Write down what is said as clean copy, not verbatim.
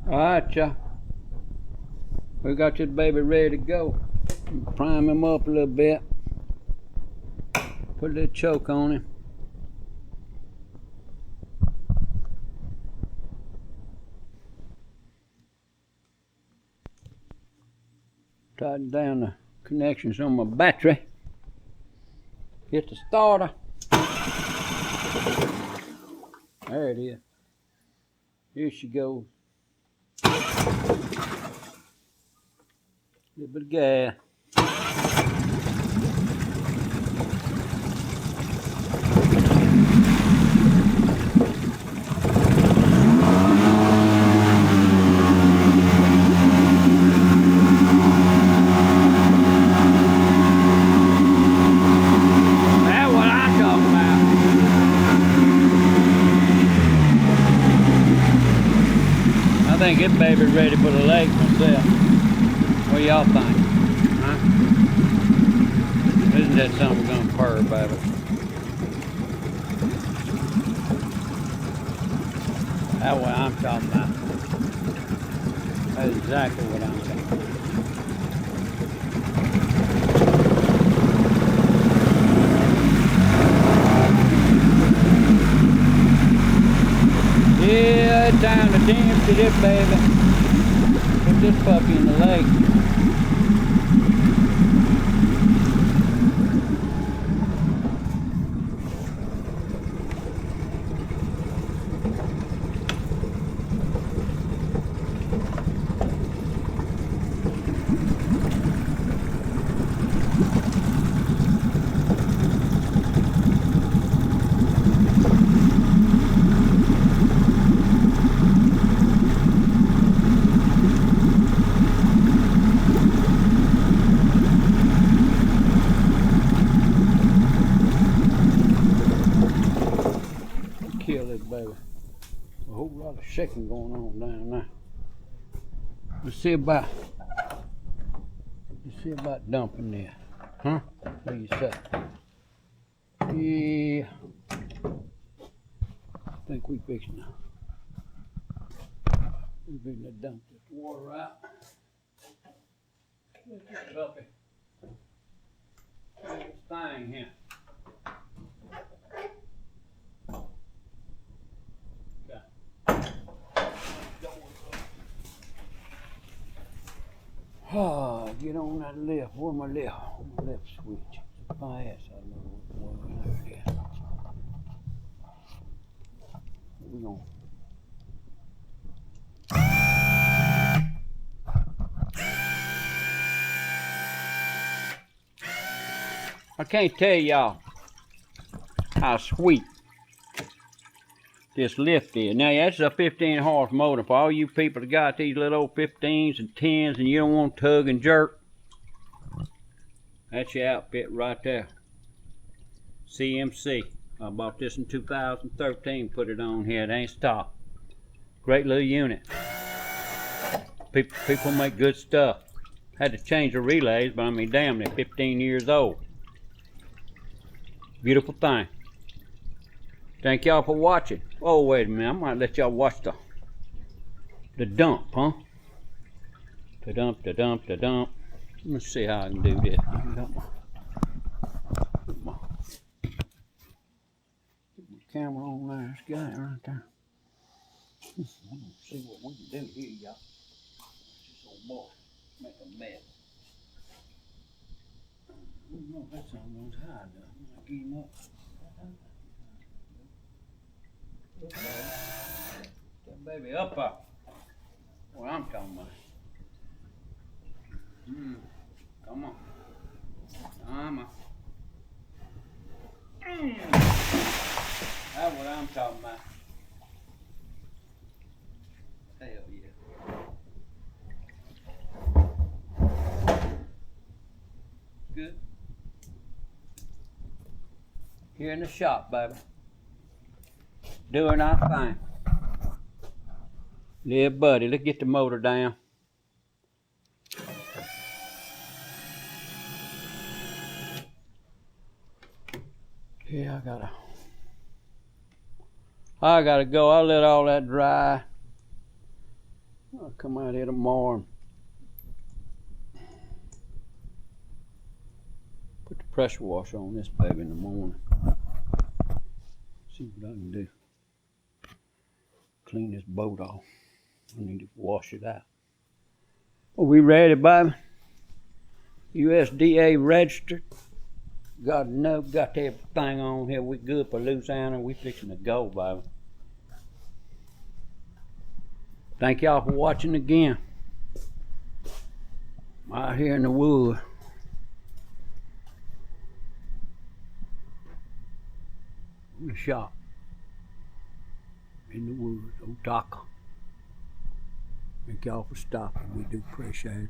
Alright, y'all. We got this baby ready to go. Prime him up a little bit. Put a little choke on him. Tighten down the connections on my battery. Hit the starter. There it is. Here she goes. Little bit of gas. That's what I'm talking about. I think this baby's ready for the lake myself. What y'all think? Huh? Isn't that something we're gonna purr, baby? That's what I'm talking about. That's exactly what I'm talking about. Yeah, it's time to empty this baby. Put this puppy in the lake. Kill this baby. A whole lot of shaking going on down there. Let's see about dumping this. Huh? What do you say? Yeah. I think we fixing to dump this water out. Look at this puppy. Look at this thing here. Oh, get on that lift. Where's my lift? My lift switch. My ass, I know what it was. There it is. We're going. I can't tell y'all how sweet this lift is. Now that's a 15 horse motor. For all you people that got these little old 15s and 10s and you don't want to tug and jerk, that's your outfit right there. CMC. I bought this in 2013, put it on here. It ain't stock. Great little unit. People make good stuff. Had to change the relays, but I mean, damn, they're 15 years old. Beautiful thing. Thank y'all for watching. Oh, wait a minute. I might let y'all watch the dump, huh? The dump. Let's see how I can do this. I got my camera on there. It's got it right there. Let's see what we can do here, y'all. This old boy make a mess. No, that's almost high enough. I'm gonna get him up. That baby up. What I'm talking about. Come on. Come on. That's what I'm talking about. Hell yeah. Good. Here in the shop, baby. Doing our thing. Yeah, buddy, let's get the motor down. Yeah, I gotta go. I'll let all that dry. I'll come out here tomorrow and put the pressure washer on this baby in the morning. See what I can do. Clean this boat off. I need to wash it out. Are we ready, baby? USDA registered. Got a note, got everything on here. We good for Louisiana. We fixing to go, baby. Thank y'all for watching again. Out here in the woods. In the shop. In the woods, Otaka. Thank y'all for stopping. We do appreciate it.